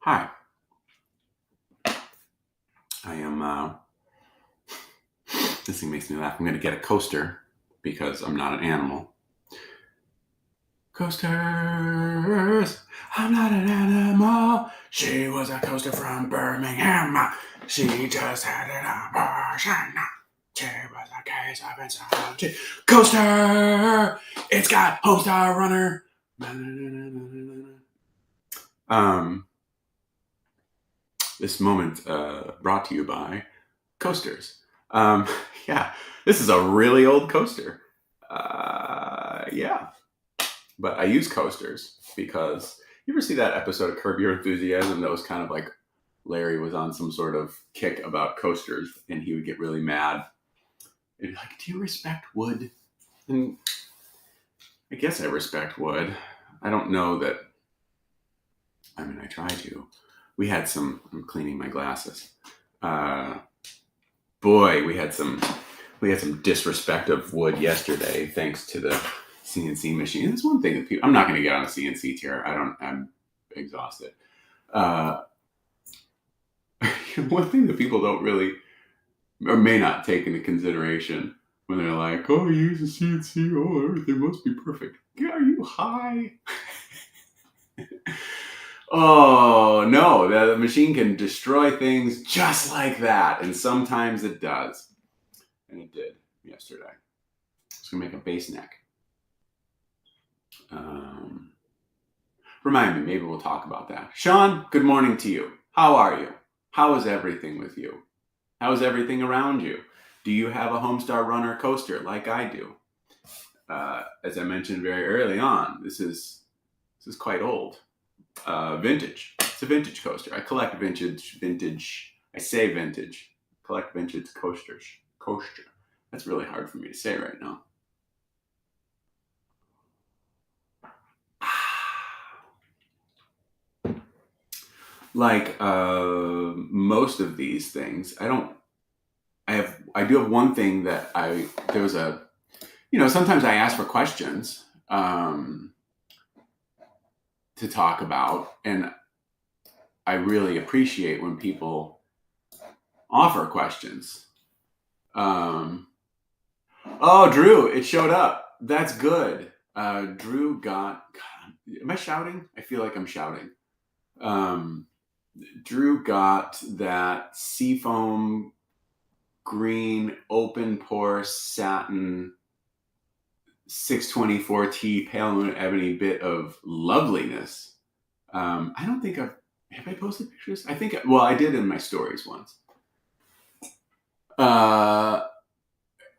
Hi, I am, this thing makes me laugh. I'm going to get a coaster because I'm not an animal. Coasters! I'm not an animal. She was a coaster from Birmingham. She just had an abortion. She was a case of insanity. Coaster! It's got Homestar Runner. This moment brought to you by coasters. Um, yeah, this is a really old coaster. Yeah, but I use coasters because you ever see that episode of Curb Your Enthusiasm that was kind of like Larry was on some sort of kick about coasters and he would get really mad. And be like, do you respect wood? And I guess I respect wood. I don't know that. I mean, I try to. I'm cleaning my glasses. Boy, we had some disrespect of wood yesterday, thanks to the CNC machine. That's one thing that people. I'm not going to get on a CNC chair. I'm exhausted. One thing that people don't really or may not take into consideration when they're like, "Oh, you use a CNC. Oh, everything must be perfect." Yeah, are you high? Oh no, the machine can destroy things just like that, and sometimes it does. And it did yesterday. It's gonna make a bass neck. Remind me, maybe we'll talk about that. Sean, good morning to you. How are you? How is everything with you? How is everything around you? Do you have a Homestar Runner coaster like I do? As I mentioned very early on, this is quite old. Vintage. It's a vintage coaster. I collect vintage. I say vintage. Collect vintage coasters. Coaster. That's really hard for me to say right now. Like most of these things, I do have one thing that sometimes I ask for questions to talk about, and I really appreciate when people offer questions. Oh, Drew, it showed up. That's good. Drew got. God, am I shouting? I feel like I'm shouting. Drew got that seafoam green open pore satin 624T pale moon ebony bit of loveliness. I don't think have I posted pictures? I think, well, I did in my stories once. Well,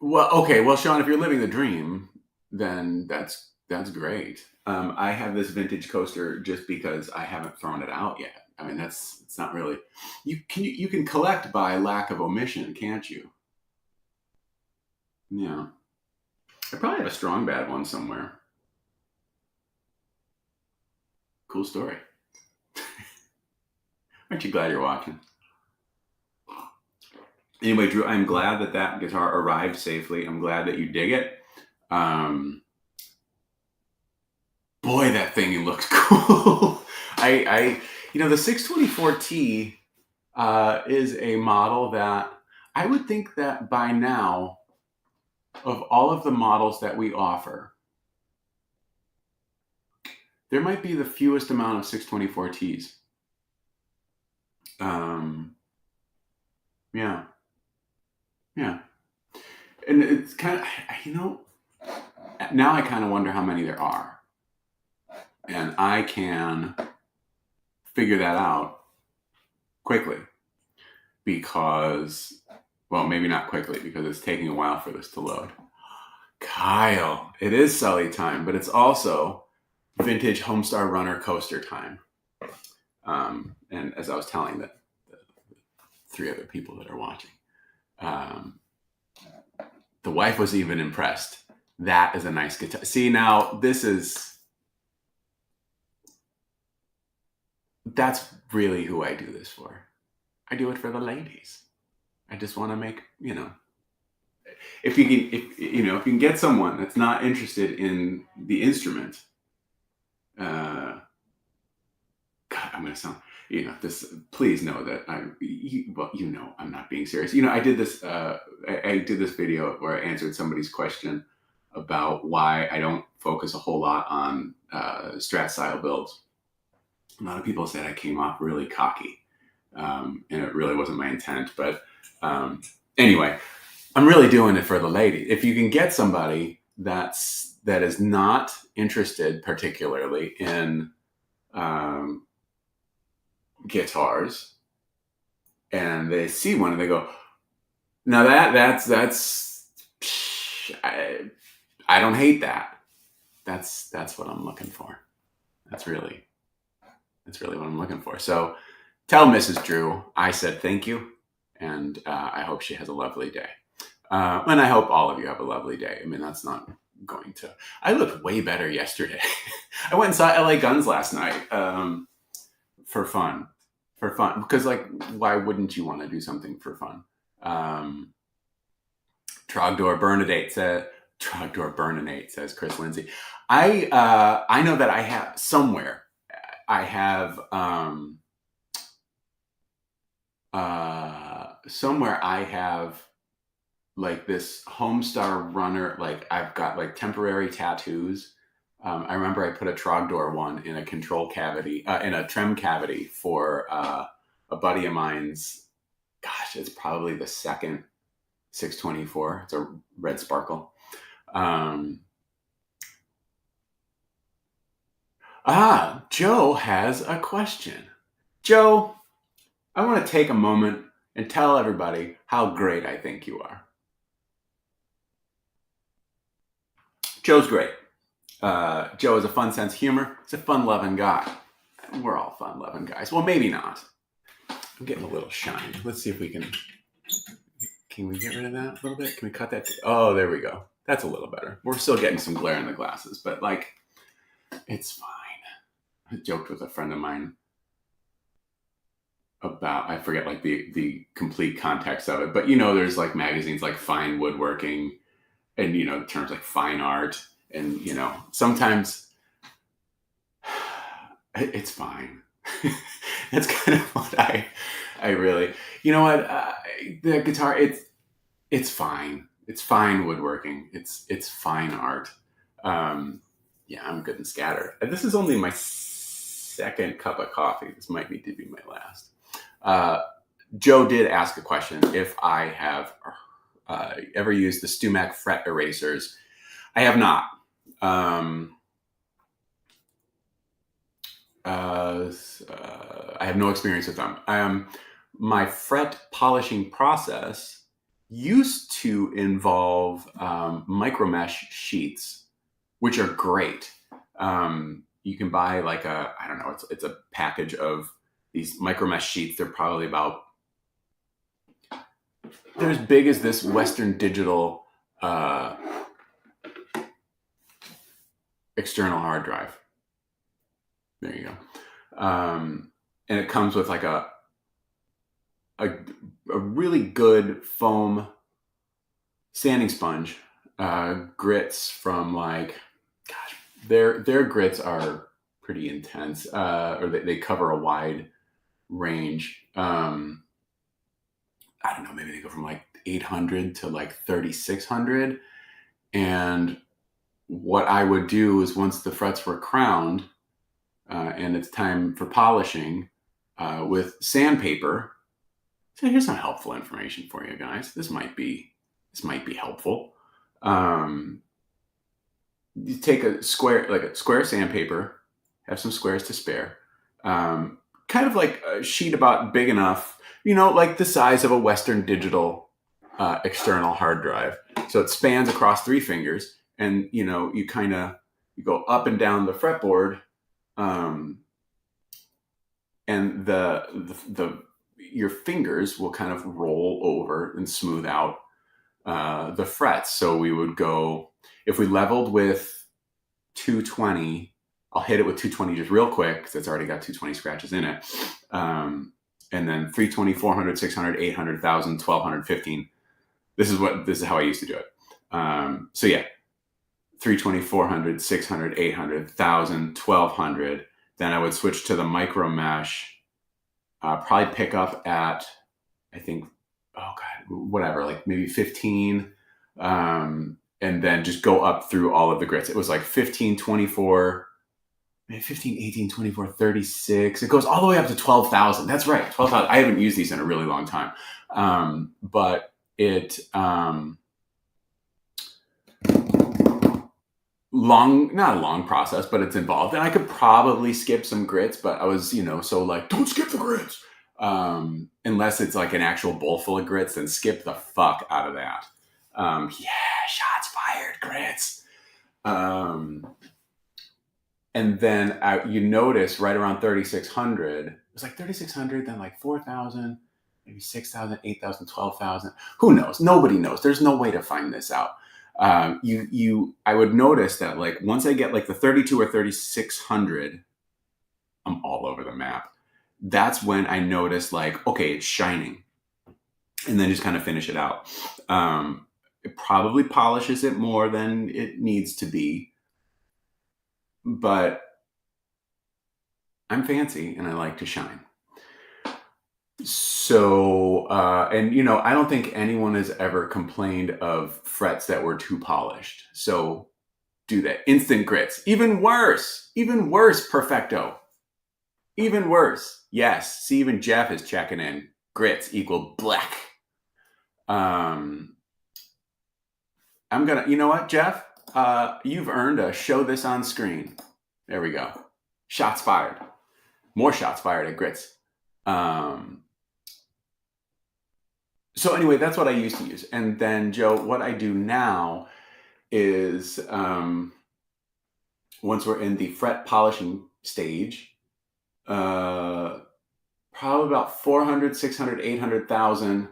okay. Well, Sean, if you're living the dream, then that's great. I have this vintage coaster just because I haven't thrown it out yet. I mean, it's not really. You can collect by lack of omission, can't you? Yeah. I probably have a strong bad one somewhere. Cool story. Aren't you glad you're watching? Anyway, Drew, I'm glad that guitar arrived safely. I'm glad that you dig it. Boy, that thing looks cool. The 624T is a model that I would think that by now, of all of the models that we offer, there might be the fewest amount of 624Ts. Yeah. And it's kind of, now I kind of wonder how many there are. And I can figure that out quickly because, well, maybe not quickly because it's taking a while for this to load. Kyle, it is Sully time, but it's also vintage Homestar Runner coaster time. And as I was telling the three other people that are watching, the wife was even impressed. That is a nice guitar. See, now that's really who I do this for. I do it for the ladies. I just want to make, if you can get someone that's not interested in the instrument, God, I'm going to sound, this, please know that I'm not being serious. I did this, I did this video where I answered somebody's question about why I don't focus a whole lot on Strat style builds. A lot of people said I came off really cocky, and it really wasn't my intent. But anyway, I'm really doing it for the lady. If you can get somebody that is not interested particularly in guitars, and they see one and they go, now that's I don't hate that. That's what I'm looking for. That's really what I'm looking for. So tell Mrs. Drew I said thank you, and I hope she has a lovely day. And I hope all of you have a lovely day. I mean, that's not going to... I looked way better yesterday. I went and saw LA Guns last night for fun. Because, like, why wouldn't you want to do something for fun? Trogdor Bernadette says Chris Lindsay. I know that I have somewhere. I have somewhere I have like this Homestar Runner. Like I've got like temporary tattoos. I remember I put a Trogdor one in a control cavity, in a trem cavity for a buddy of mine's. Gosh, it's probably the second 624. It's a red sparkle. Joe has a question. Joe, I want to take a moment and tell everybody how great I think you are. Joe's great. Joe has a fun sense of humor. He's a fun-loving guy. We're all fun-loving guys. Well, maybe not. I'm getting a little shiny. Let's see if we can... Can we get rid of that a little bit? Can we cut that? Oh, there we go. That's a little better. We're still getting some glare in the glasses, but like, it's fine. I joked with a friend of mine about, I forget like the complete context of it, but there's like magazines like Fine Woodworking and, terms like fine art. And, sometimes it's fine. That's kind of what I really, the guitar, it's fine. It's fine woodworking. It's fine art. Yeah, I'm good and scattered. This is only my second cup of coffee. This might need to be my last. Joe did ask a question if I have ever used the Stumac fret erasers. I have not. I have no experience with them. My fret polishing process used to involve micro mesh sheets, which are great. You can buy like it's a package of these micro mesh sheets. They're probably about, they're as big as this Western Digital external hard drive. There you go. And it comes with like a really good foam sanding sponge, grits from like, gosh, their grits are pretty intense, or they cover a wide range. I don't know, maybe they go from like 800 to like 3,600. And what I would do is once the frets were crowned, and it's time for polishing, with sandpaper. So here's some helpful information for you guys. This might be helpful. You take a square sandpaper, have some squares to spare, kind of like a sheet about big enough, like the size of a Western Digital external hard drive. So it spans across 3 fingers, and you go up and down the fretboard, and your fingers will kind of roll over and smooth out the frets. So we would go, if we leveled with 220, I'll hit it with 220 just real quick because it's already got 220 scratches in it. And then 320, 400, 600, 800, 1,000, 1,200, 15. This is how I used to do it. So yeah, 320, 400, 600, 800, 1,000, 1,200. Then I would switch to the micro mesh probably pick up at, I think, oh God, whatever, like maybe 15, and then just go up through all of the grits. It was like 15, 24, maybe 15, 18, 24, 36. It goes all the way up to 12,000. That's right, 12,000. I haven't used these in a really long time. But it, not a long process, but it's involved. And I could probably skip some grits, but I was, so like, don't skip the grits. Unless it's like an actual bowl full of grits, then skip the fuck out of that. Yeah, shots fired, grits. And then you notice right around 3,600, it was like 3,600, then like 4,000, maybe 6,000, 8,000, 12,000. Who knows? Nobody knows. There's no way to find this out. I would notice that like once I get like the 32 or 3,600, I'm all over the map. That's when I notice like, okay, it's shining. And then just kind of finish it out. It probably polishes it more than it needs to be. But I'm fancy and I like to shine. So, and I don't think anyone has ever complained of frets that were too polished. So do that. Instant grits. Even worse, perfecto. Even worse. Yes. See, even Jeff is checking in. Grits equal black. I'm gonna, you know what, Jeff? You've earned a show this on screen. There we go. Shots fired. More shots fired at grits. So anyway, that's what I used to use. And then, Joe, what I do now is once we're in the fret polishing stage, probably about 400, 600, 800,000,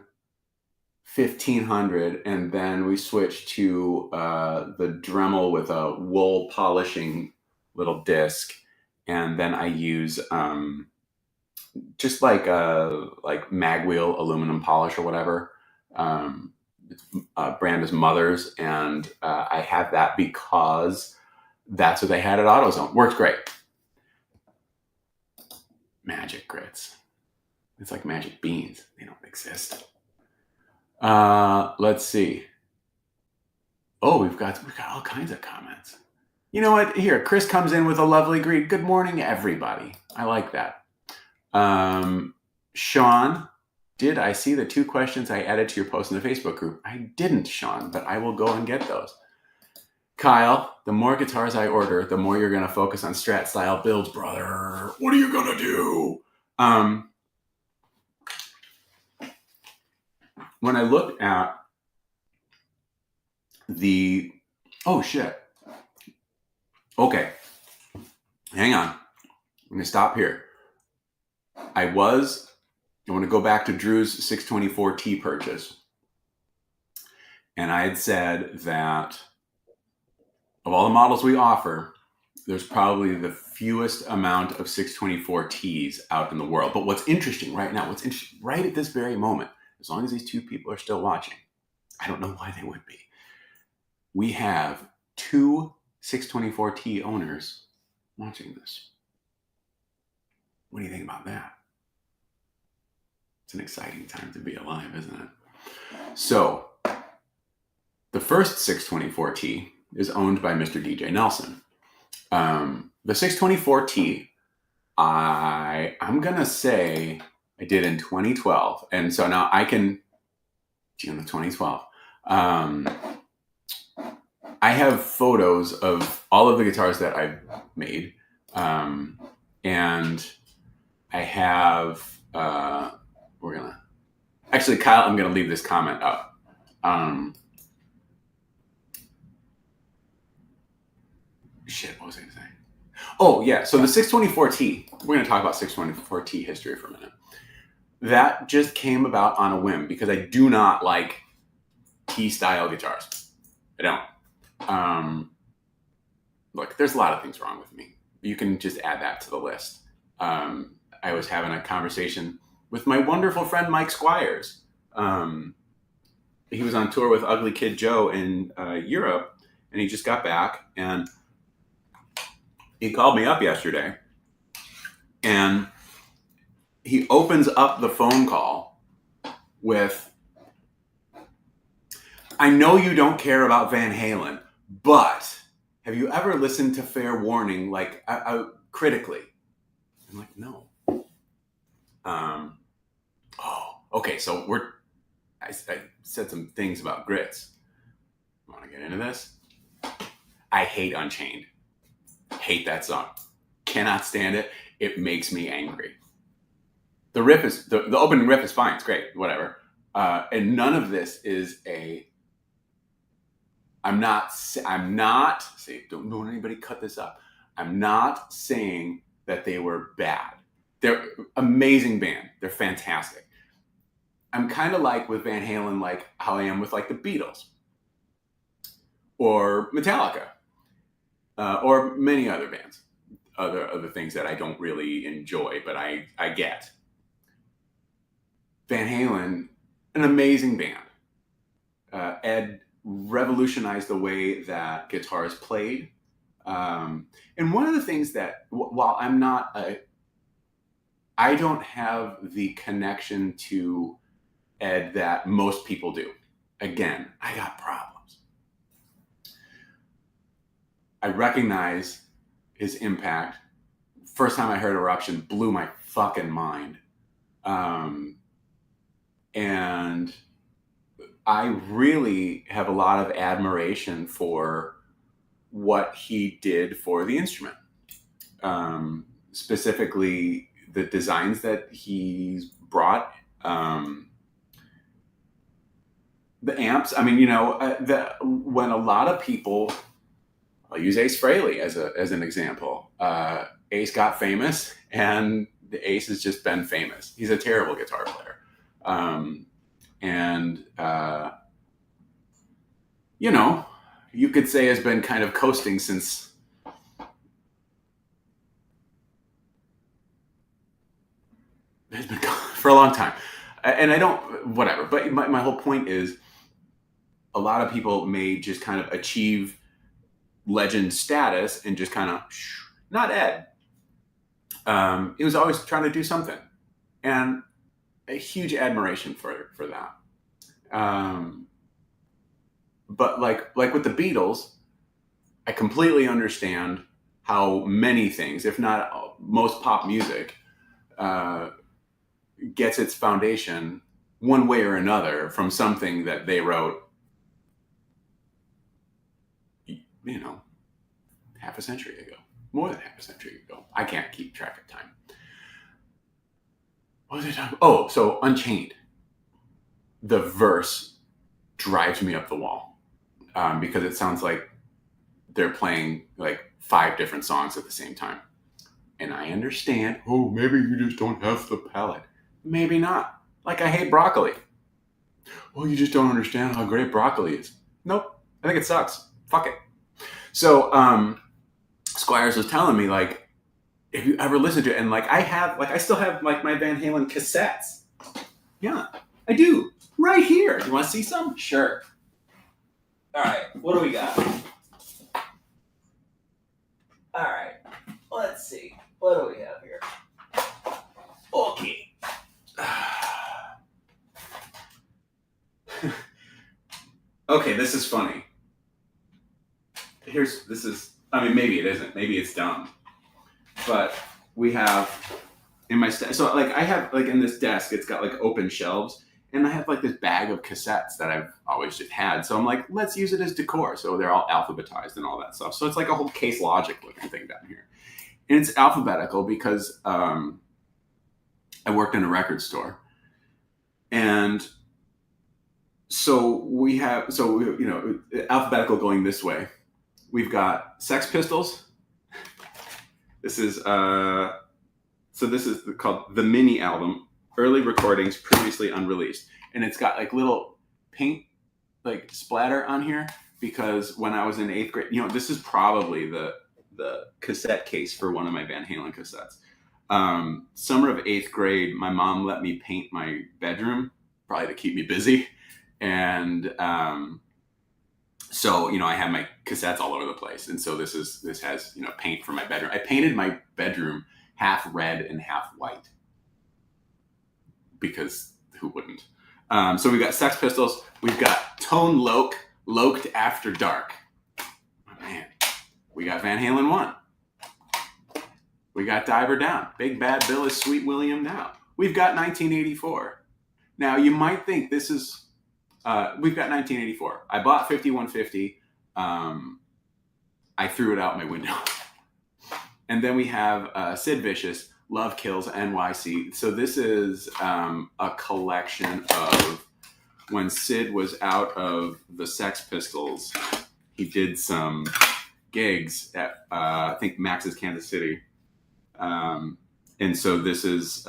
1,500, and then we switch to the Dremel with a wool polishing little disc, and then I use just like magwheel aluminum polish or whatever. Brand is Mother's, and I have that because that's what they had at AutoZone. Works great. Magic grits. It's like magic beans. They don't exist. Let's see. Oh, we've got all kinds of comments. You know what? Here, Chris comes in with a lovely greet. Good morning, everybody. I like that. Sean, did I see the 2 questions I added to your post in the Facebook group? I didn't, Sean, but I will go and get those. Kyle, the more guitars I order, the more you're going to focus on Strat style builds, brother. What are you going to do? When I look at oh shit. Okay. Hang on. I'm going to stop here. I want to go back to Drew's 624T purchase. And I had said that of all the models we offer, there's probably the fewest amount of 624Ts out in the world. But what's interesting right now, right at this very moment, as long as these 2 people are still watching, I don't know why they would be. We have 2 624T owners watching this. What do you think about that? It's an exciting time to be alive, isn't it? So, the first 624T is owned by Mr. DJ Nelson. The 624T, I'm going to say I did in 2012. And so now I can, June of 2012. I have photos of all of the guitars that I've made. And I have, actually, Kyle, I'm going to leave this comment up. What was I going to say? Oh, yeah. So the 624T, we're going to talk about 624T history for a minute. That just came about on a whim because I do not like T-style guitars. I don't. Look, there's a lot of things wrong with me. You can just add that to the list. I was having a conversation with my wonderful friend Mike Squires. He was on tour with Ugly Kid Joe in Europe, and he just got back, and he called me up yesterday, and he opens up the phone call with, I know you don't care about Van Halen, but have you ever listened to Fair Warning, like, critically? I'm like, no. Okay, so I said some things about Grits. Want to get into this? I hate Unchained. Hate that song. Cannot stand it. It makes me angry. The riff is, the opening riff is fine. It's great. Whatever. And none of this is I'm not, see, don't anybody cut this up. I'm not saying that they were bad. They're amazing band. They're fantastic. I'm kind of like with Van Halen, like how I am with like the Beatles or Metallica or many other bands, other things that I don't really enjoy, but I get. Van Halen, an amazing band. Ed revolutionized the way that guitar is played. And one of the things that, while I'm not I don't have the connection to Ed that most people do. Again, I got problems. I recognize his impact. First time I heard Eruption blew my fucking mind. And I really have a lot of admiration for what he did for the instrument. Specifically, the designs that he's brought. The amps, I mean, when a lot of people, I'll use Ace Frehley as an example. Ace got famous, and the Ace has just been famous. He's a terrible guitar player. You could say has been kind of coasting since has been for a long time. And I don't, whatever. But my whole point is, a lot of people may just kind of achieve legend status and just kind of, not Ed. He was always trying to do something. And a huge admiration for that. But like with the Beatles, I completely understand how many things, if not most pop music, gets its foundation one way or another from something that they wrote, half a century ago, more than half a century ago. I can't keep track of time. What was I talking about? Oh, so Unchained. The verse drives me up the wall because it sounds like they're playing like 5 different songs at the same time. And I understand, maybe you just don't have the palate. Maybe not. Like, I hate broccoli. Well, you just don't understand how great broccoli is. Nope. I think it sucks. Fuck it. So, Squires was telling me, like, if you ever listen to it, and like, I still have like my Van Halen cassettes. Yeah, I do. Right here. You want to see some? Sure. All right. What do we got? All right. Let's see. What do we have here? Okay. Okay, this is funny. Maybe it isn't. Maybe it's dumb. But we have in my so like I have like in this desk, it's got like open shelves, and I have like this bag of cassettes that I've always just had. So I'm like, let's use it as decor. So they're all alphabetized and all that stuff. So it's like a whole Case Logic looking thing down here. And it's alphabetical because I worked in a record store. And so we have, alphabetical going this way. We've got Sex Pistols. This is called the mini album, early recordings previously unreleased. And it's got like little paint like splatter on here because when I was in 8th grade, this is probably the cassette case for one of my Van Halen cassettes. Summer of 8th grade, my mom let me paint my bedroom, probably to keep me busy. And so, I had my cassettes all over the place. And so this has, paint for my bedroom. I painted my bedroom half red and half white. because who wouldn't? So we've got Sex Pistols. We've got Tone Loc, Loked After Dark. Oh, man. We got Van Halen 1. We got Diver Down. Big Bad Bill is Sweet William Now. We've got 1984. Now, you might think this is... we've got 1984. I bought 5150. I threw it out my window. And then we have Sid Vicious, Love Kills NYC. So this is a collection of when Sid was out of the Sex Pistols. He did some gigs at, I think, Max's Kansas City. And so this is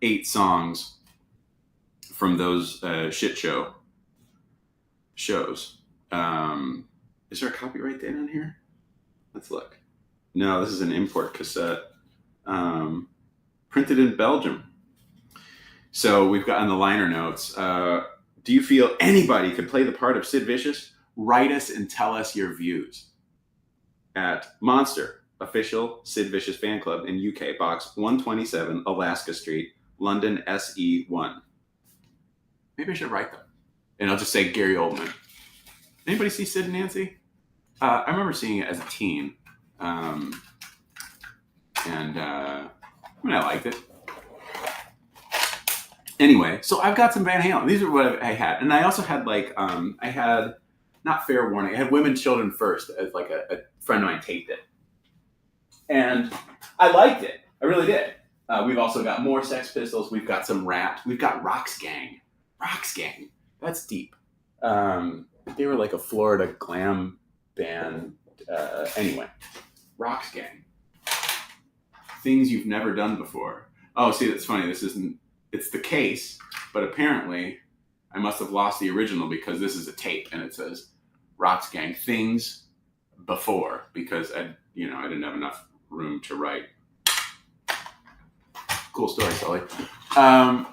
8 songs from those shit show shows. Is there a copyright date on here? Let's look. No, this is an import cassette. Printed in Belgium. So we've got on the liner notes, do you feel anybody could play the part of Sid Vicious? Write us and tell us your views. At Monster, official Sid Vicious fan club in UK, box 127, Alaska Street, London, SE1. Maybe I should write them. And I'll just say Gary Oldman. Anybody see Sid and Nancy? I remember seeing it as a teen. I liked it. Anyway, so I've got some Van Halen. These are what I had. And I also had I had, not Fair Warning, I had Women, Children First as like a friend of mine taped it. And I liked it. I really did. We've also got more Sex Pistols. We've got some Rat. We've got Rox Gang. Rox Gang. That's deep. They were like a Florida glam band. Anyway, Rox Gang. Things you've never done before. Oh, see, that's funny. It's the case, but apparently I must have lost the original because this is a tape and it says Rox Gang Things Before because I didn't have enough room to write. Cool story, Sully. God,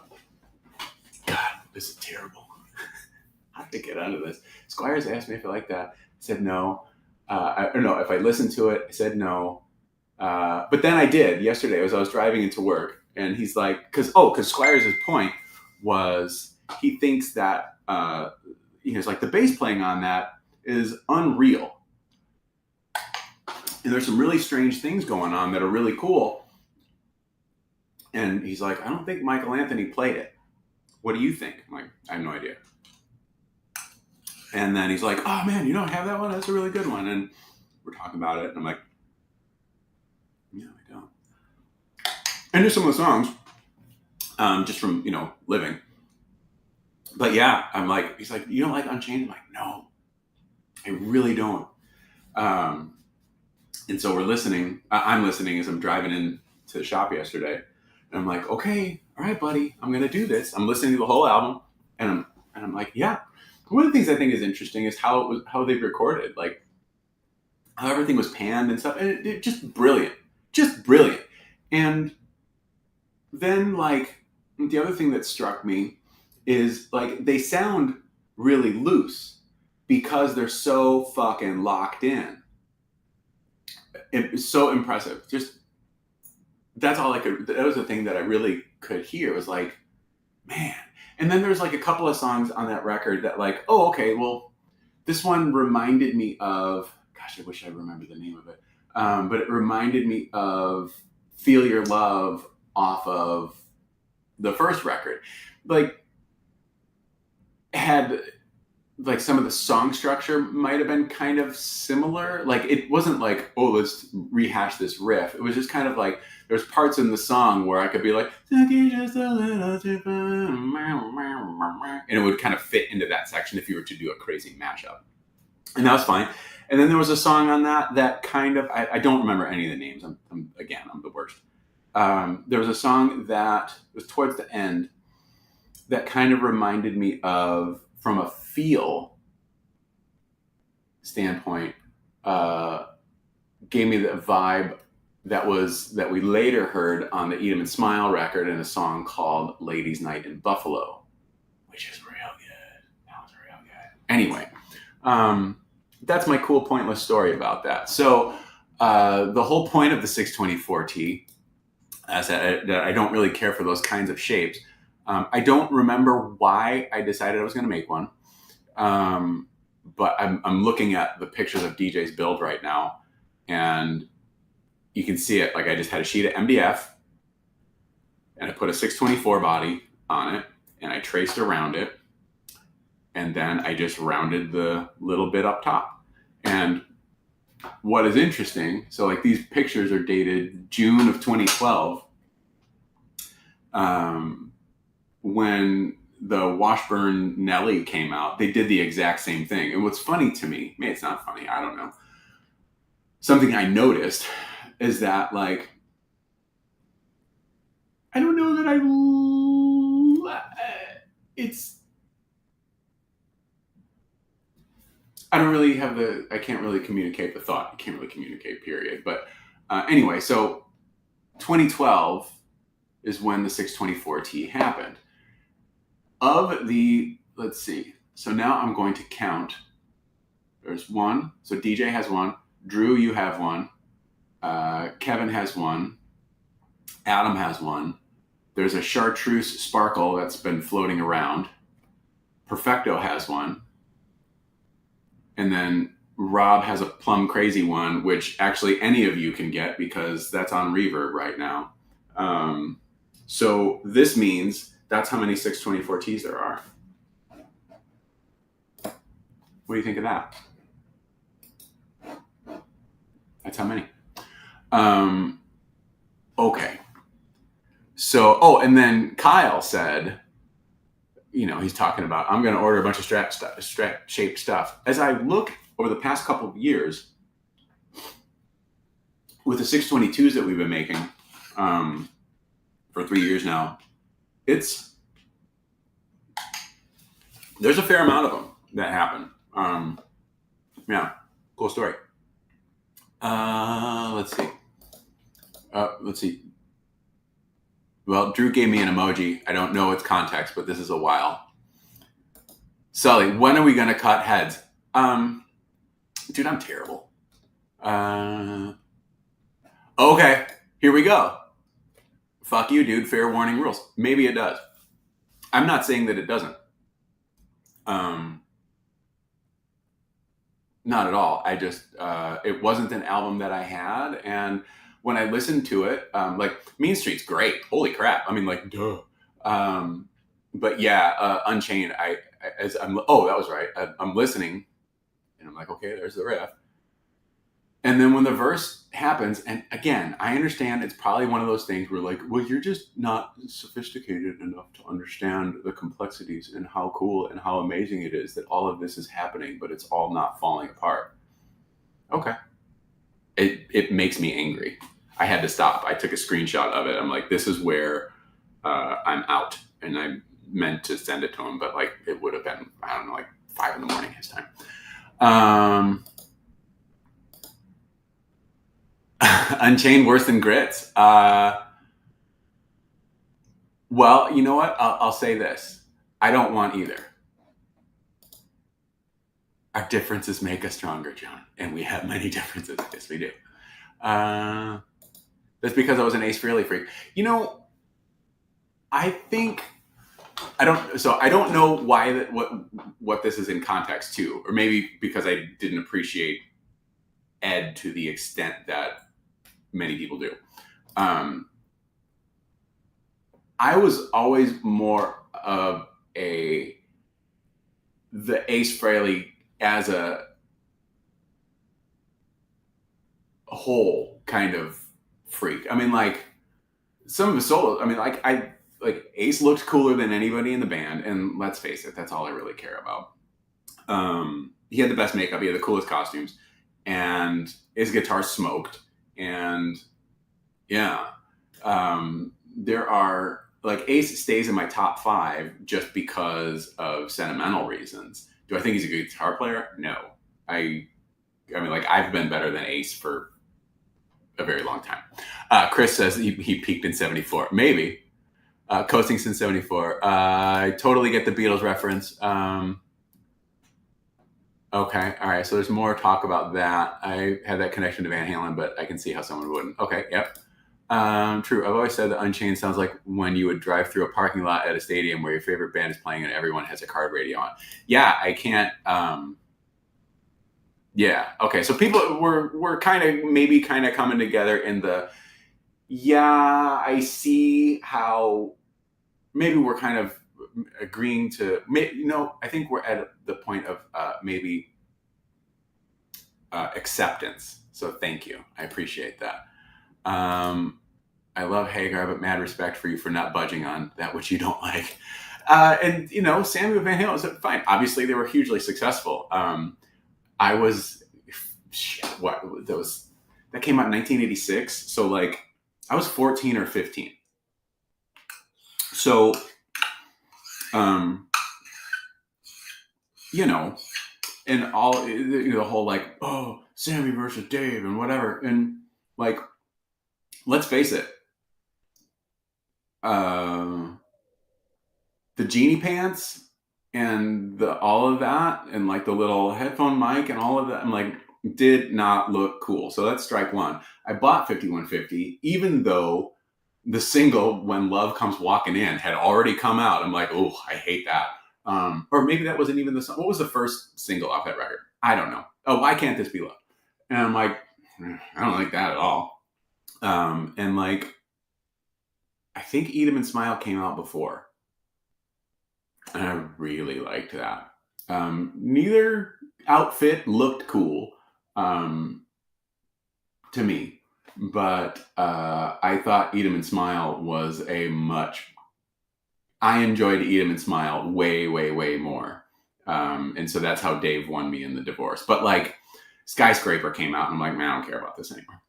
this is terrible. How did I get onto this? Squires asked me if I like that. I said no. If I listened to it, I said no. But then I did yesterday as I was driving into work. And he's like, because Squires' point was he thinks that, he's like, the bass playing on that is unreal. And there's some really strange things going on that are really cool. And he's like, I don't think Michael Anthony played it. What do you think? I'm like, I have no idea. And then he's like, oh man, you don't have that one? That's a really good one. And we're talking about it. And I'm like, no, I don't. And there's some of the songs, just from, living. But yeah, I'm like, he's like, you don't like Unchained? I'm like, no, I really don't. And so we're listening. I'm listening as I'm driving into the shop yesterday. And I'm like, okay, all right, buddy, I'm going to do this. I'm listening to the whole album. And I'm like, yeah. One of the things I think is interesting is how they recorded, like how everything was panned and stuff. And it just brilliant. And then, the other thing that struck me is, they sound really loose because they're so fucking locked in. It's so impressive. That was the thing that I really could hear was like, man. And then there's, a couple of songs on that record that, oh, okay, well, this one reminded me of, gosh, I wish I remembered the name of it. But it reminded me of Feel Your Love off of the first record. Had some of the song structure might have been kind of similar. It wasn't oh, let's rehash this riff. It was just kind of there's parts in the song where I could be like, just a little too far, and it would kind of fit into that section if you were to do a crazy mashup. And that was fine. And then there was a song on that kind of, I don't remember any of the names. I'm the worst. There was a song that was towards the end that kind of reminded me of, from a feel standpoint, gave me the vibe that we later heard on the Eat 'Em and Smile record in a song called Ladies' Night in Buffalo, which is real good. That was real good. Anyway, that's my cool, pointless story about that. So the whole point of the 624T is that I don't really care for those kinds of shapes. I don't remember why I decided I was going to make one. But I'm looking at the pictures of DJ's build right now, and you can see it. Like, I just had a sheet of MDF, and I put a 624 body on it, and I traced around it, and then I just rounded the little bit up top. And what is interesting, so like these pictures are dated June of 2012, when the Washburn Nelly came out. They did the exact same thing. And what's funny to me, maybe it's not funny, I don't know, something I noticed is that, like, I don't know that I don't really have I can't really communicate the thought. I can't really communicate, period. But anyway, so 2012 is when the 624T happened. Let's see. So now I'm going to count. There's one. So DJ has one. Drew, you have one. Kevin has one. Adam has one. There's a chartreuse sparkle that's been floating around. Perfecto has one. And then Rob has a plum crazy one, which actually any of you can get because that's on Reverb right now. So this means that's how many 624Ts there are. What do you think of that? That's how many. Okay. So, and then Kyle said, he's talking about, I'm going to order a bunch of Strat shaped stuff. As I look over the past couple of years with the 622s that we've been making for 3 years now, there's a fair amount of them that happen. Yeah, cool story. Let's see. Well, Drew gave me an emoji. I don't know its context, but this is a while. Sully, when are we going to cut heads? Dude, I'm terrible. Okay, here we go. Fuck you, dude. Fair warning rules. Maybe it does. I'm not saying that it doesn't. Not at all. I just, it wasn't an album that I had. And when I listened to it, like, Mean Street's great. Holy crap. I mean, like, duh. But yeah, Unchained, that was right. I'm listening and I'm like, okay, there's the riff. And then when the verse happens, and again, I understand it's probably one of those things where, like, well, you're just not sophisticated enough to understand the complexities and how cool and how amazing it is that all of this is happening, but it's all not falling apart. Okay. It makes me angry. I had to stop. I took a screenshot of it. I'm like, this is where I'm out. And I meant to send it to him, but like, it would have been, I don't know, like 5 a.m. his time. Unchained worse than grits. Well, you know what? I'll say this. I don't want either. Our differences make us stronger, John. And we have many differences. Yes, we do. That's because I was an Ace Frehley freak. I think I don't know why what this is in context to, or maybe because I didn't appreciate Ed to the extent that many people do. I was always more of the Ace Frehley as a whole kind of freak. I mean, like, some of his solos, I mean, like, Ace looked cooler than anybody in the band, and let's face it, that's all I really care about. He had the best makeup, he had the coolest costumes, and his guitar smoked, and yeah. There are, like, Ace stays in my top 5 just because of sentimental reasons. Do I think he's a good guitar player? No. I mean, like, I've been better than Ace for a very long time. Chris says he peaked in 74. Maybe. Coasting since 74. I totally get the Beatles reference. Okay, all right. So there's more talk about that. I had that connection to Van Halen, but I can see how someone wouldn't. Okay, yep. True. I've always said that Unchained sounds like when you would drive through a parking lot at a stadium where your favorite band is playing and everyone has a card radio on. Yeah, I can't. Yeah. Okay. So people were kind of coming together in the. Yeah, I see how maybe we're kind of agreeing to. I think we're at the point of maybe acceptance. So thank you. I appreciate that. I love Hagar, but mad respect for you for not budging on that which you don't like. And Sammy Van Halen was fine. Obviously, they were hugely successful. I was that came out in 1986. So like I was 14 or 15. So, and all the whole like, oh, Sammy versus Dave and whatever, and like, let's face it, the genie pants and all of that, and like the little headphone mic and all of that, I'm like, did not look cool. So that's strike one. I bought 5150, even though the single "When Love Comes Walking In" had already come out. I'm like, oh, I hate that. Or maybe that wasn't even the song. What was the first single off that record? I don't know. Oh, Why Can't This Be Love? And I'm like, I don't like that at all. And like, I think Eat 'Em and Smile came out before. And I really liked that. Neither outfit looked cool to me, but I thought Eat 'Em and Smile was I enjoyed Eat 'Em and Smile way, way, way more. And so that's how Dave won me in the divorce. But like Skyscraper came out and I'm like, man, I don't care about this anymore.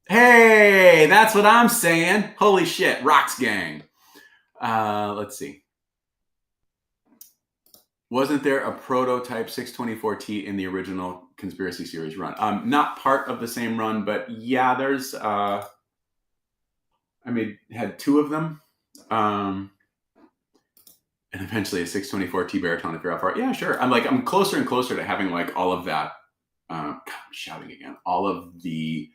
Hey, that's what I'm saying. Holy shit, Rocks Gang. Let's see. Wasn't there a prototype 624T in the original Conspiracy Series run? Not part of the same run, but yeah, there's had two of them. And eventually a 624T baritone if you're up for it. Yeah, sure. I'm closer and closer to having like all of that. God, I'm shouting again. All of the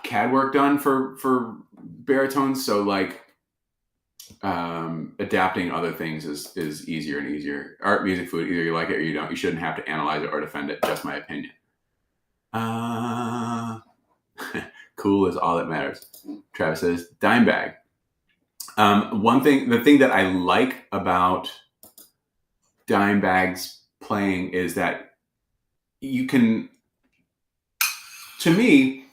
CAD work done for baritones. So like adapting other things is easier and easier. Art, music, food, either you like it or you don't. You shouldn't have to analyze it or defend it. Just my opinion. Cool is all that matters. Travis says, Dimebag. The thing that I like about Dimebag's playing is that you can, to me,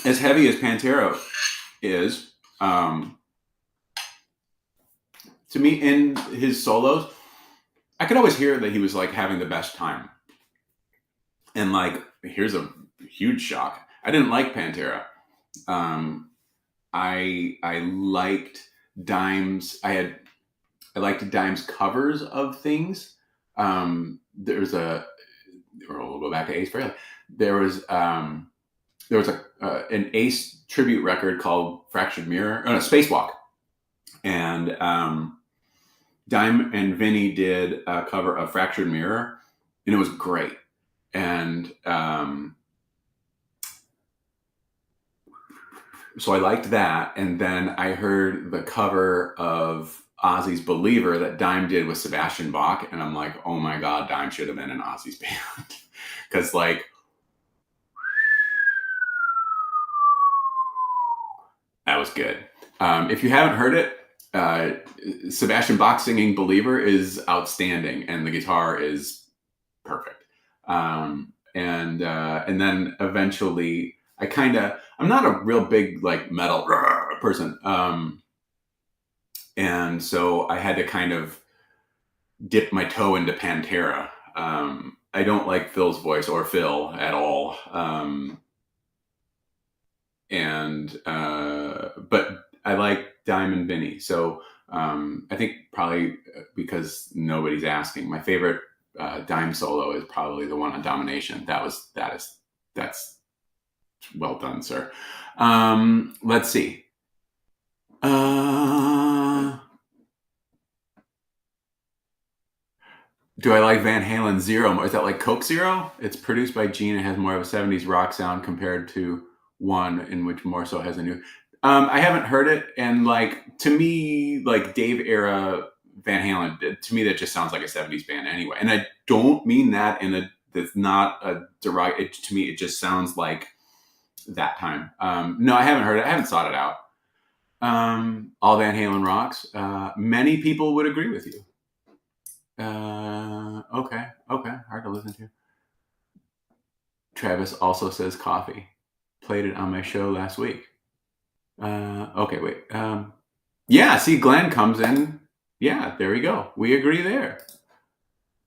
as heavy as Pantera is, to me in his solos, I could always hear that he was like having the best time. And like, here's a huge shock. I didn't like Pantera. I liked Dime's. I liked Dime's covers of things. We'll go back to Ace Frehley. There was an Ace tribute record called Spacewalk, and Dime and Vinny did a cover of Fractured Mirror, and it was great. And so I liked that. And then I heard the cover of Ozzy's Believer that Dime did with Sebastian Bach. And I'm like, oh my God, Dime should have been in Ozzy's band. Because like, that was good. If you haven't heard it, Sebastian Bach singing Believer is outstanding. And the guitar is perfect. And then eventually I'm not a real big like metal person. And so I had to kind of dip my toe into Pantera. I don't like Phil's voice or Phil at all. But I like Dime and Vinny. So I think probably because nobody's asking, my favorite Dime solo is probably the one on Domination. That's well done, sir. Let's see. Do I like Van Halen Zero more? Is that like Coke Zero? It's produced by Gene and has more of a 70s rock sound compared to one in which more so has a new. I haven't heard it, and like to me, like Dave era Van Halen, to me that just sounds like a 70s band anyway. And I don't mean that in a that's not a derogatory. To me, it just sounds like that time. No, I haven't heard it. I haven't sought it out. All Van Halen rocks. Many people would agree with you. Okay, okay, hard to listen to. Travis also says coffee. Played it on my show last week. Okay, wait. Yeah, see, Glenn comes in. Yeah, there we go. We agree there.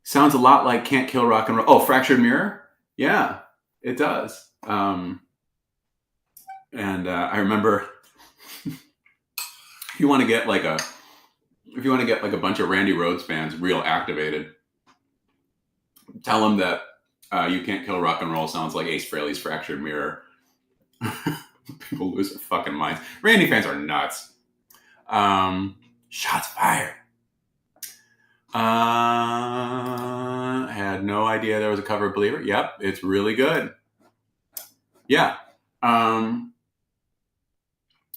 Sounds a lot like Can't Kill Rock and Roll. Oh, Fractured Mirror? Yeah, it does. And I remember if you want to get like a bunch of Randy Rhoads fans real activated, tell them that You Can't Kill Rock and Roll sounds like Ace Frehley's Fractured Mirror. People lose their fucking minds. Randy fans are nuts. Shots fired. Had no idea there was a cover of Believer. Yep, it's really good. Yeah.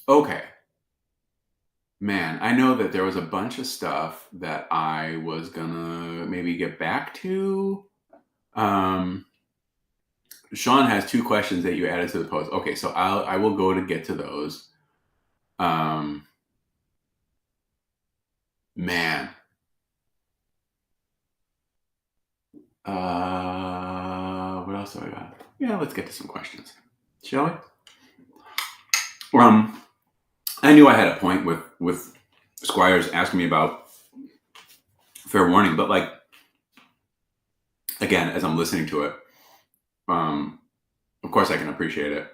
Okay. Man, I know that there was a bunch of stuff that I was gonna maybe get back to. Sean has 2 questions that you added to the post. Okay, so I will go to get to those. Man. What else do I got? Yeah, let's get to some questions. Shall we? I knew I had a point with Squires asking me about Fair Warning, but like, again, as I'm listening to it, of course I can appreciate it.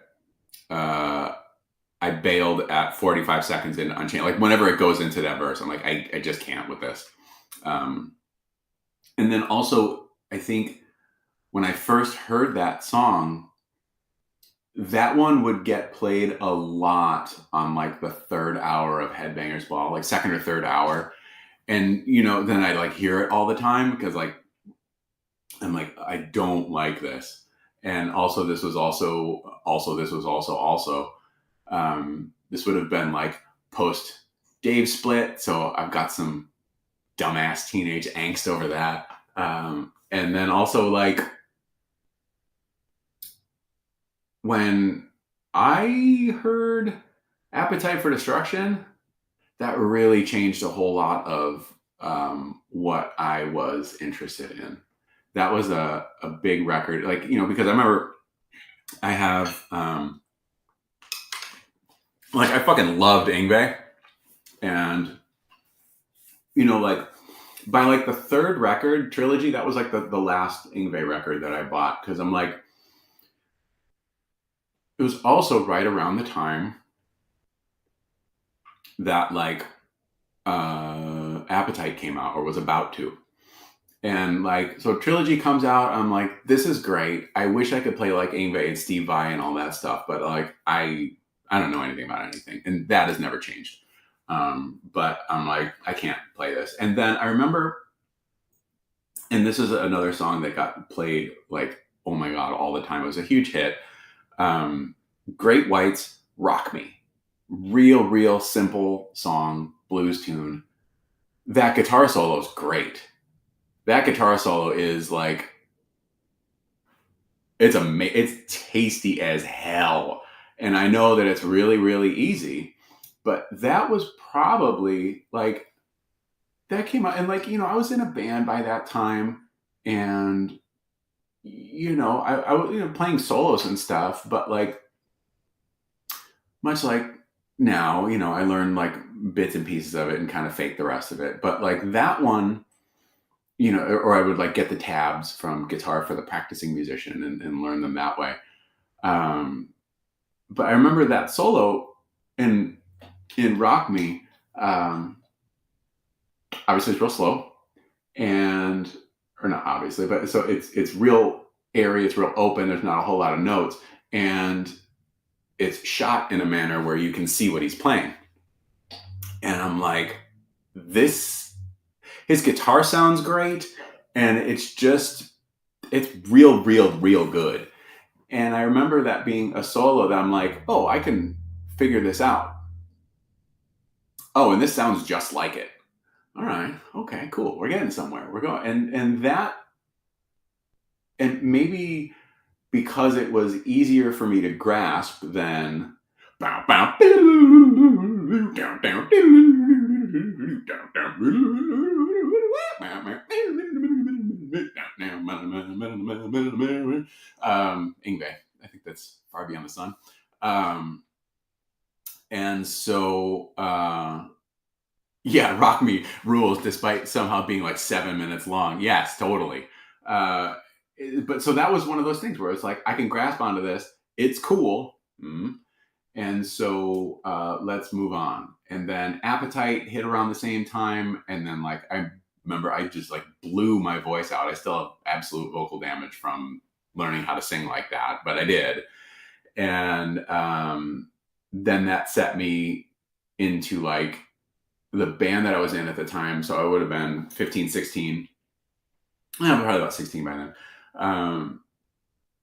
I bailed at 45 seconds into Unchained. Like whenever it goes into that verse, I'm like, I just can't with this. And then also, I think when I first heard that song, that one would get played a lot on like the 3rd hour of Headbangers Ball, like 2nd or 3rd hour. And, you know, then I like hear it all the time because like, I'm like, I don't like this. And also this was also, this would have been like post Dave split. So I've got some dumbass teenage angst over that. And then also like, when I heard Appetite for Destruction, that really changed a whole lot of what I was interested in. That was a big record. Like, you know, because I remember I have, like, I fucking loved Yngwie. And, you know, like, by like the 3rd record, Trilogy, that was like the last Yngwie record that I bought. Because I'm like, it was also right around the time that like Appetite came out or was about to. And like, so Trilogy comes out, I'm like, this is great. I wish I could play like Yngwie and Steve Vai and all that stuff, but like I don't know anything about anything, and that has never changed. But I'm like, I can't play this. And then I remember, and this is another song that got played like, oh my god, all the time. It was a huge hit. Great White's Rock Me. Real simple song, blues tune. That guitar solo is great. That guitar solo is like, it's tasty as hell. And I know that it's really easy, but that was probably like, that came out, and like, you know, I was in a band by that time, and you know, I was, you know, playing solos and stuff, but like, much like now, you know, I learned like bits and pieces of it and kind of fake the rest of it. But like that one, you know, or I would like get the tabs from Guitar for the Practicing Musician and learn them that way. But I remember that solo in Rock Me, obviously it's real slow, and, or not obviously, but so it's real airy, it's real open, there's not a whole lot of notes, and it's shot in a manner where you can see what he's playing. And I'm like, his guitar sounds great, And it's real good. And I remember that being a solo that I'm like, oh, I can figure this out. Oh, and this sounds just like it. All right, okay, cool. We're getting somewhere. We're going, and that, and maybe because it was easier for me to grasp than Ingve. I think that's Far Beyond the Sun. And so yeah, Rock Me rules despite somehow being like 7 minutes long. Yes, totally. But so that was one of those things where it's like, I can grasp onto this. It's cool. And so let's move on. And then Appetite hit around the same time. And then like, I remember I just like blew my voice out. I still have absolute vocal damage from learning how to sing like that, but I did. And then that set me into like the band that I was in at the time. So I would have been 15, 16. I'm probably about 16 by then.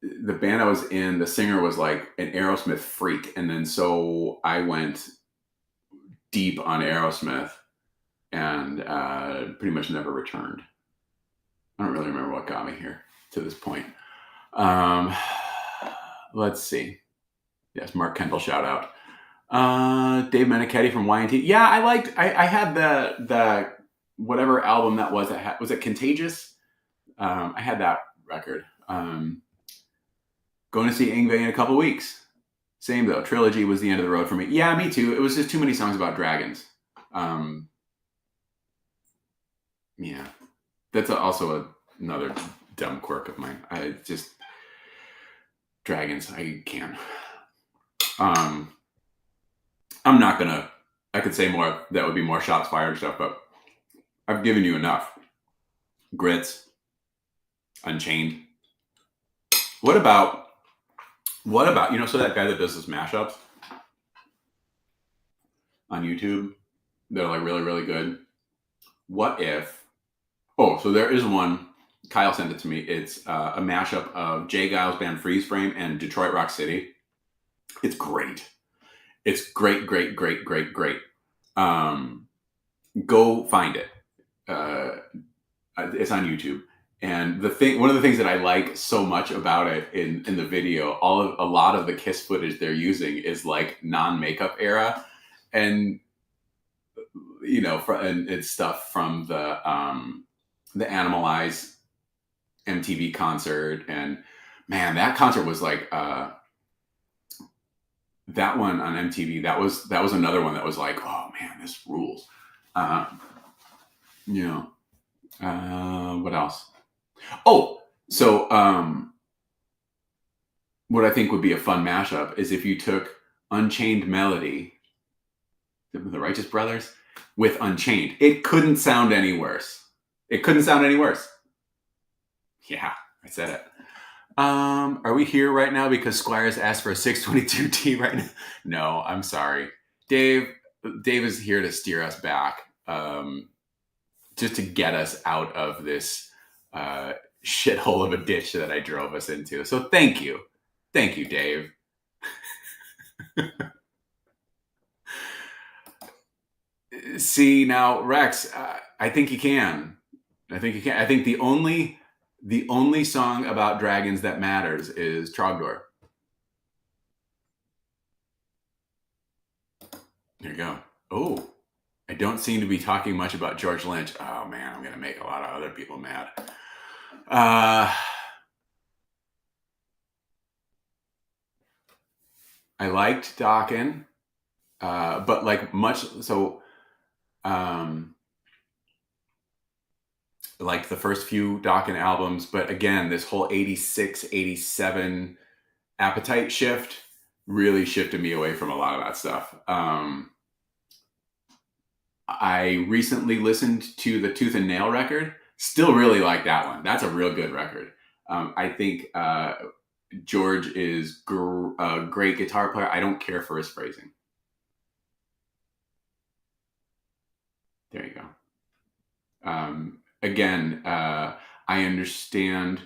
The band I was in, the singer was like an Aerosmith freak. And then so I went deep on Aerosmith and pretty much never returned. I don't really remember what got me here to this point. Let's see. Yes, Mark Kendall shout out. Dave Menichetti from Y&T. Yeah, I had the whatever album that was. Was it Contagious? I had that record. Going to see Yngwie in a couple weeks. Same though. Trilogy was the end of the road for me. Yeah, me too. It was just too many songs about dragons. Yeah, that's also another dumb quirk of mine. I just dragons. I can't. I'm not gonna. I could say more. That would be more shots fired stuff, but I've given you enough. Grits, Unchained. What about so that guy that does this mashups on YouTube? They're like really, really good. What if? Oh, so there is one. Kyle sent it to me. It's a mashup of Jay Giles' band Freeze Frame and Detroit Rock City. It's great. It's great. Go find it. It's on YouTube. And one of the things that I like so much about it in the video, a lot of the Kiss footage they're using is like non-makeup era, and and it's stuff from the Animalize MTV concert, and man, that concert was like that one on MTV. That was another one that was like, oh man, this rules. What else? Oh, so what I think would be a fun mashup is if you took Unchained Melody, the Righteous Brothers, with Unchained. It couldn't sound any worse. Yeah, I said it. Are we here right now because Squires asked for a 622T right now? No, I'm sorry. Dave is here to steer us back, just to get us out of this shithole of a ditch that I drove us into. So thank you, Dave. See now, Rex, I think you can. I think the only song about dragons that matters is Trogdor. There you go. Oh, I don't seem to be talking much about George Lynch. Oh man, I'm gonna make a lot of other people mad. I liked Dokken, but like much so. Like the first few Dokken albums, but again, this whole 86, 87 Appetite shift really shifted me away from a lot of that stuff. I recently listened to the Tooth and Nail record. Still really like that one. That's a real good record. I think George is a great guitar player. I don't care for his phrasing. There you go. Again, I understand.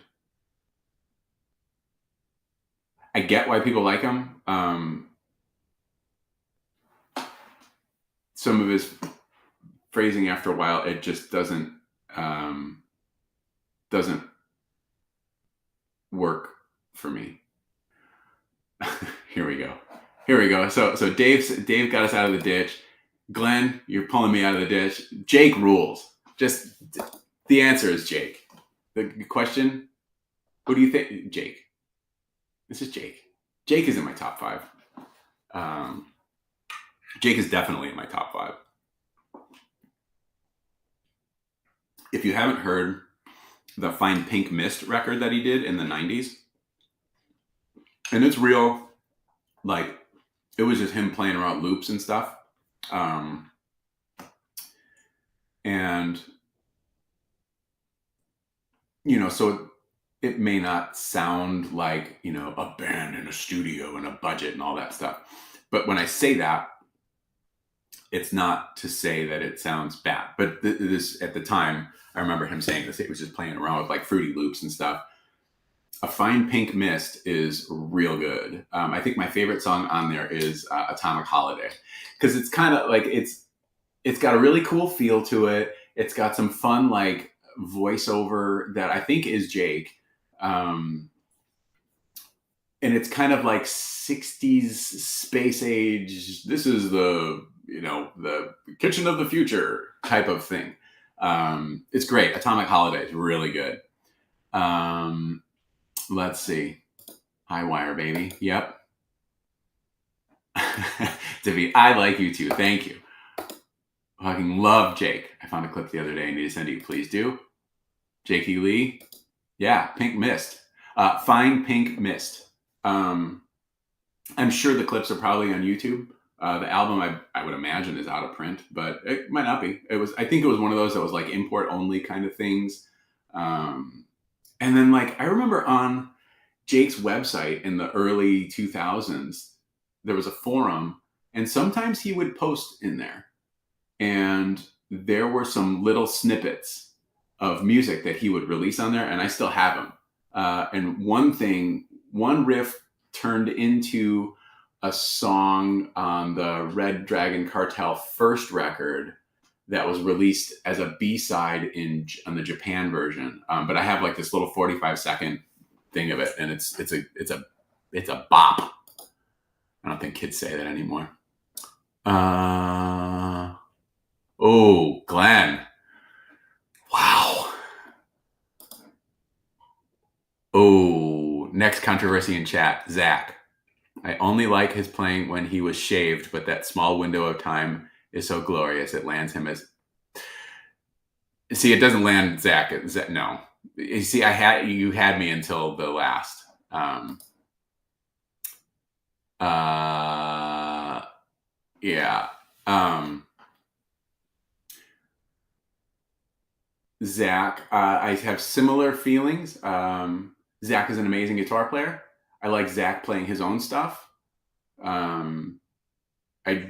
I get why people like him. Some of his phrasing after a while, it just doesn't work for me. Here we go. So Dave got us out of the ditch. Glenn, you're pulling me out of the ditch. Jake rules. Just the answer is Jake. The question, who do you think? Jake. This is Jake. Jake is in my top 5. Jake is definitely in my top 5. If you haven't heard the Fine Pink Mist record that he did in the 90s, and it's real, like, it was just him playing around loops and stuff. And, you know, so it may not sound like, you know, a band in a studio and a budget and all that stuff. But when I say that, it's not to say that it sounds bad. But this, at the time, I remember him saying this, it was just playing around with like Fruity Loops and stuff. A Fine Pink Mist is real good. I think my favorite song on there is Atomic Holiday, because it's kind of like, it's got a really cool feel to it. It's got some fun like voiceover that I think is Jake. And it's kind of like 60s space age. This is the, you know, the kitchen of the future type of thing. It's great. Atomic Holiday is really good. Let's see. High Wire, baby. Yep. David, I like you too. Thank you. Fucking love Jake. I found a clip the other day I need to send to you. Please do. Jakey Lee. Yeah, Pink Mist. Fine Pink Mist. I'm sure the clips are probably on YouTube. The album, I would imagine, is out of print, but it might not be. I think it was one of those that was like import only kind of things. And then like, I remember on Jake's website in the early 2000s, there was a forum, and sometimes he would post in there, and there were some little snippets of music that he would release on there, and I still have them. And one riff turned into a song on the Red Dragon Cartel first record that was released as a B-side on the Japan version. But I have like this little 45-second thing of it, and it's a bop. I don't think kids say that anymore. Oh, Glenn. Wow. Oh, next controversy in chat. Zach. I only like his playing when he was shaved, but that small window of time is so glorious. It lands him as... See, it doesn't land Zach. No. You see, you had me until the last. Yeah. Zach, I have similar feelings. Zach is an amazing guitar player. I like Zach playing his own stuff. I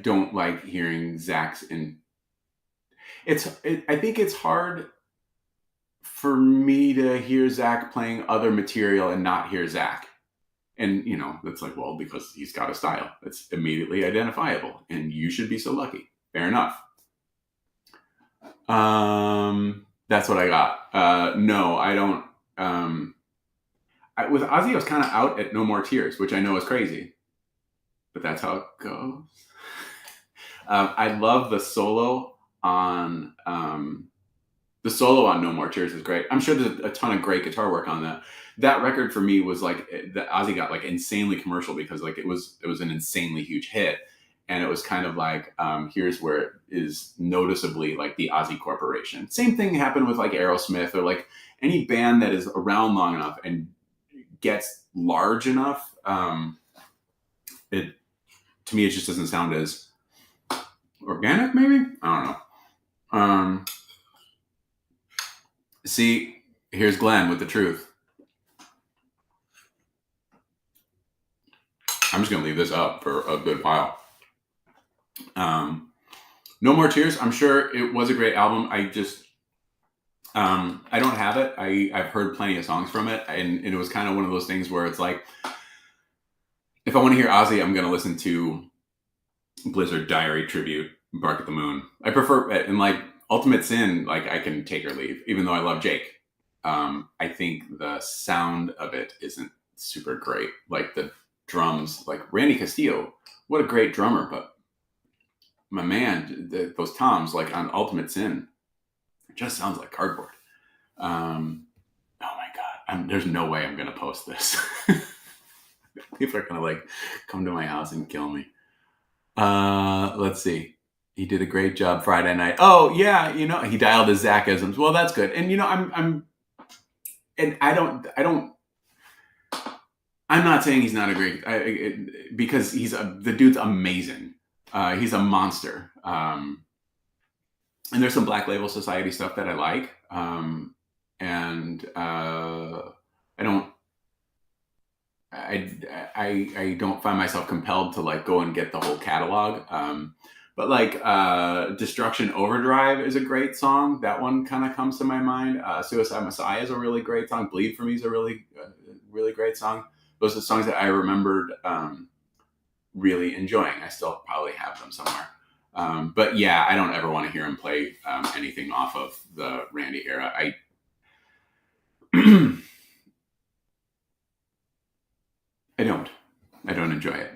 don't like hearing Zach's I think it's hard for me to hear Zach playing other material and not hear Zach. And, you know, that's like, well, because he's got a style that's immediately identifiable, and you should be so lucky. Fair enough. That's what I got. No, I don't. With Ozzy, I was kind of out at No More Tears, which I know is crazy, but that's how it goes. I love the solo on No More Tears is great. I'm sure there's a ton of great guitar work on that. That record for me was like, that Ozzy got like insanely commercial because like it was an insanely huge hit, and it was kind of like, here's where it is noticeably like the Ozzy Corporation. Same thing happened with like Aerosmith or like any band that is around long enough and gets large enough. To me, it just doesn't sound as organic, maybe? I don't know. See, here's Glenn with the truth. I'm just going to leave this up for a good while. No More Tears, I'm sure it was a great album. I just I don't have it. I've heard plenty of songs from it, and it was kind of one of those things where it's like, if I want to hear Ozzy, I'm going to listen to Blizzard Diary Tribute, Bark at the Moon. I prefer, and like Ultimate Sin, like I can take or leave, even though I love Jake. I think the sound of it isn't super great. Like the drums, like Randy Castillo, what a great drummer, but my man, those toms, like on Ultimate Sin, it just sounds like cardboard. Oh my God, there's no way I'm going to post this. People are going to like come to my house and kill me. Let's see. He did a great job Friday night. Oh yeah, he dialed his Zach-isms. Well, that's good. And I'm not saying he's not a great, because the dude's amazing. He's a monster. And there's some Black Label Society stuff that I like. And I don't find myself compelled to like go and get the whole catalog. But like Destruction Overdrive is a great song. That one kind of comes to my mind. Suicide Messiah is a really great song. Bleed for Me is a really, really great song. Those are songs that I remembered really enjoying. I still probably have them somewhere. But yeah, I don't ever want to hear him play anything off of the Randy era. I don't enjoy it.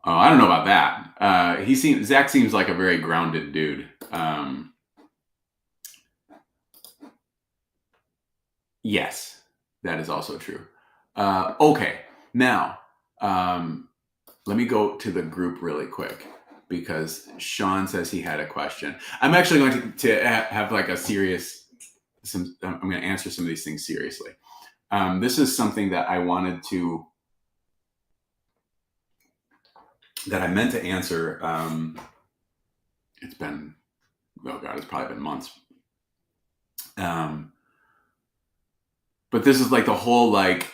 I don't know about that. Zach seems like a very grounded dude. Yes, that is also true. Okay, now let me go to the group really quick because Sean says he had a question. I'm actually going to have like a serious. I'm going to answer some of these things seriously. This is something that I wanted to. That I meant to answer. It's been, oh God, it's probably been months. But this is like the whole like,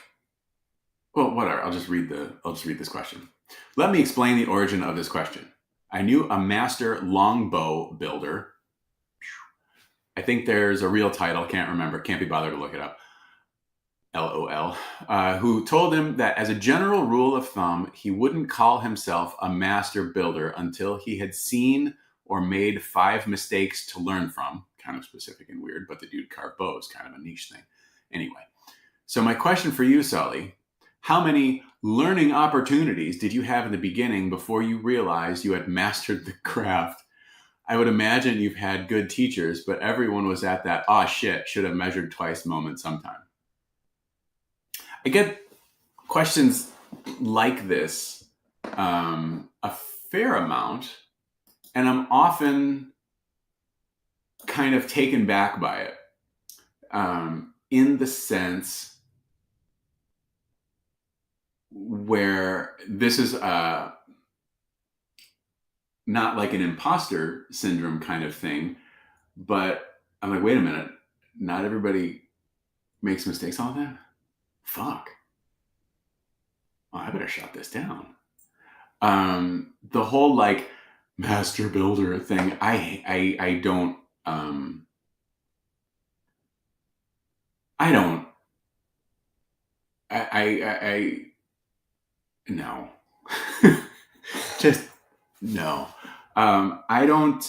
well, whatever. I'll just read this question. Let me explain the origin of this question. I knew a master longbow builder. I think there's a real title. Can't remember. Can't be bothered to look it up. LOL, who told him that as a general rule of thumb, he wouldn't call himself a master builder until he had seen or made 5 mistakes to learn from. Kind of specific and weird, but the dude carved bows, kind of a niche thing. Anyway, so my question for you, Sully, how many learning opportunities did you have in the beginning before you realized you had mastered the craft? I would imagine you've had good teachers, but everyone was at that, oh shit, should have measured twice moment sometime. I get questions like this a fair amount, and I'm often kind of taken back by it in the sense where this is not like an imposter syndrome kind of thing, but I'm like, wait a minute, not everybody makes mistakes all the time? Fuck. Oh, I better shut this down. The whole like master builder thing, I don't no. Just no. I don't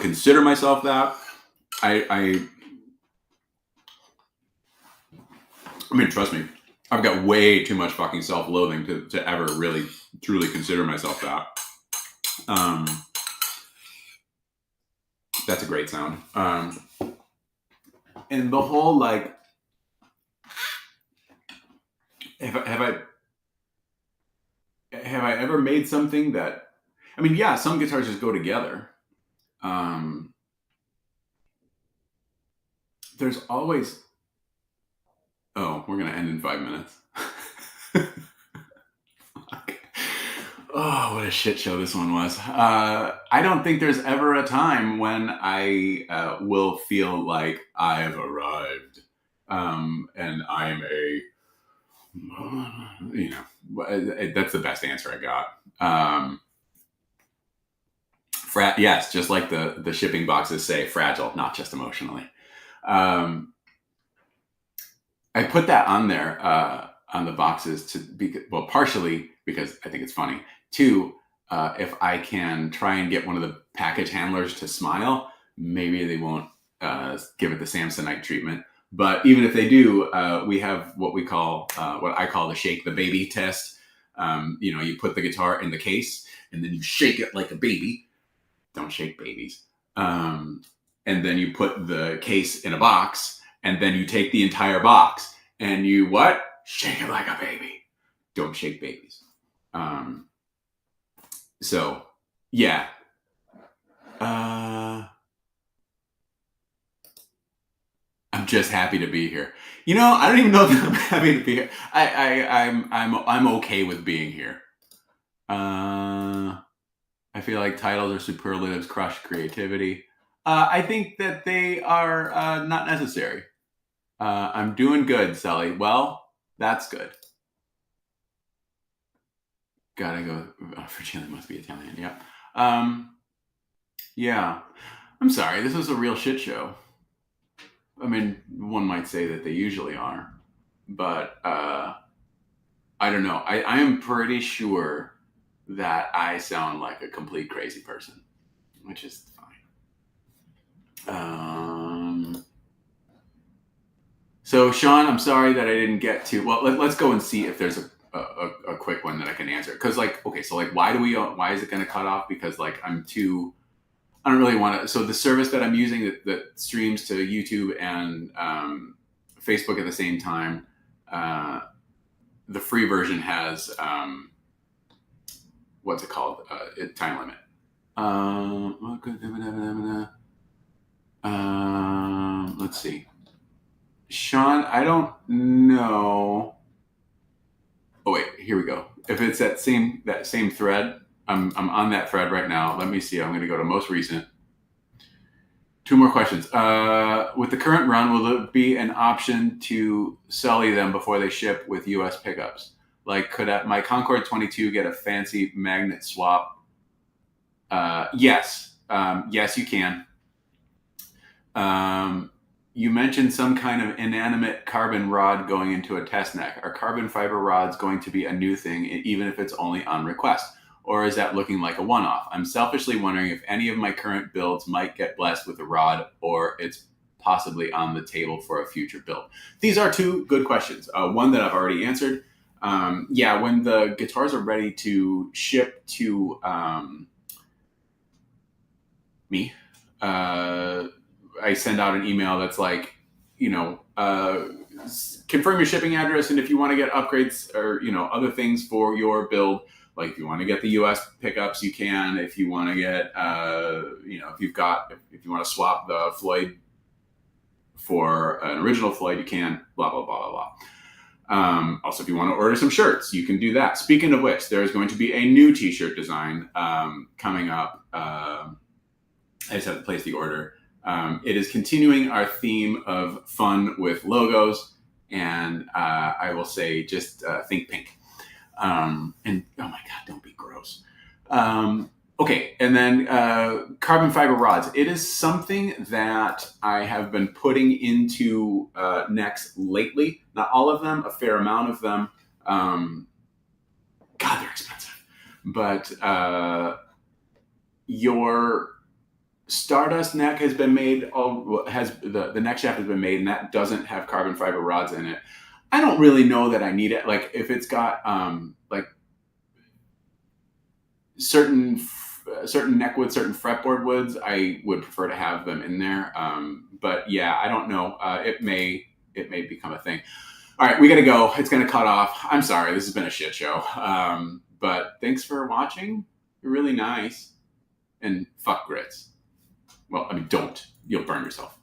consider myself that. I mean, trust me, I've got way too much fucking self-loathing to ever really, truly consider myself that. That's a great sound. And the whole, like, have I ever made something that, I mean, yeah, some guitars just go together. There's always, oh, we're going to end in 5 minutes. Oh, what a shit show this one was. I don't think there's ever a time when I will feel like I've arrived and I am a You know, that's the best answer I got. Yes, just like the shipping boxes say, fragile, not just emotionally. Um, I put that on there on the boxes to be partially because I think it's funny. Two, if I can try and get one of the package handlers to smile, maybe they won't give it the Samsonite treatment. But even if they do, we have what I call the shake the baby test. You put the guitar in the case and then you shake it like a baby. Don't shake babies. And then you put the case in a box, and then you take the entire box and you what? Shake it like a baby. Don't shake babies. So yeah. I'm just happy to be here. I don't even know that I'm happy to be here. I'm okay with being here. I feel like titles or superlatives crush creativity. I think that they are not necessary. I'm doing good, Sully. Well, that's good. Gotta go. Virginia must be Italian. Yeah. Yeah. I'm sorry. This was a real shit show. I mean, one might say that they usually are, but I don't know. I am pretty sure that I sound like a complete crazy person, which is fine. So, Sean, I'm sorry that I didn't get to. Well, let's go and see if there's a quick one that I can answer. Because, why is it going to cut off? Because, I don't really want to. So, the service that I'm using that streams to YouTube and Facebook at the same time, the free version has what's it called? Time limit. Let's see. Sean, I don't know. Oh wait, here we go. If it's that same thread, I'm on that thread right now. Let me see. I'm going to go to most recent. 2 more questions. With the current run, will it be an option to sully them before they ship with U.S. pickups? Like, could my Concorde 22 get a fancy magnet swap? Yes. Yes, you can. You mentioned some kind of inanimate carbon rod going into a test neck. Are carbon fiber rods going to be a new thing, even if it's only on request? Or is that looking like a one-off? I'm selfishly wondering if any of my current builds might get blessed with a rod, or it's possibly on the table for a future build. These are 2 good questions. One that I've already answered. When the guitars are ready to ship to me, I send out an email that's like, confirm your shipping address, and if you want to get upgrades or other things for your build, like if you want to get the US pickups, you can. If you want to get if you want to swap the Floyd for an original Floyd, you can. Blah blah blah blah blah. Also, if you want to order some shirts, you can do that. Speaking of which, there is going to be a new T-shirt design coming up. I just have to place the order. It is continuing our theme of fun with logos, and I will say just think pink. And oh my God, don't be gross. Okay, and then carbon fiber rods. It is something that I have been putting into necks lately. Not all of them, a fair amount of them. God, they're expensive. But your Stardust neck has been made. The neck shaft has been made, and that doesn't have carbon fiber rods in it. I don't really know that I need it. Like if it's got certain neck woods, certain fretboard woods, I would prefer to have them in there. But yeah, I don't know. It may become a thing. All right, we got to go. It's going to cut off. I'm sorry. This has been a shit show. But thanks for watching. You're really nice. And fuck grits. Well, I mean, don't. You'll burn yourself.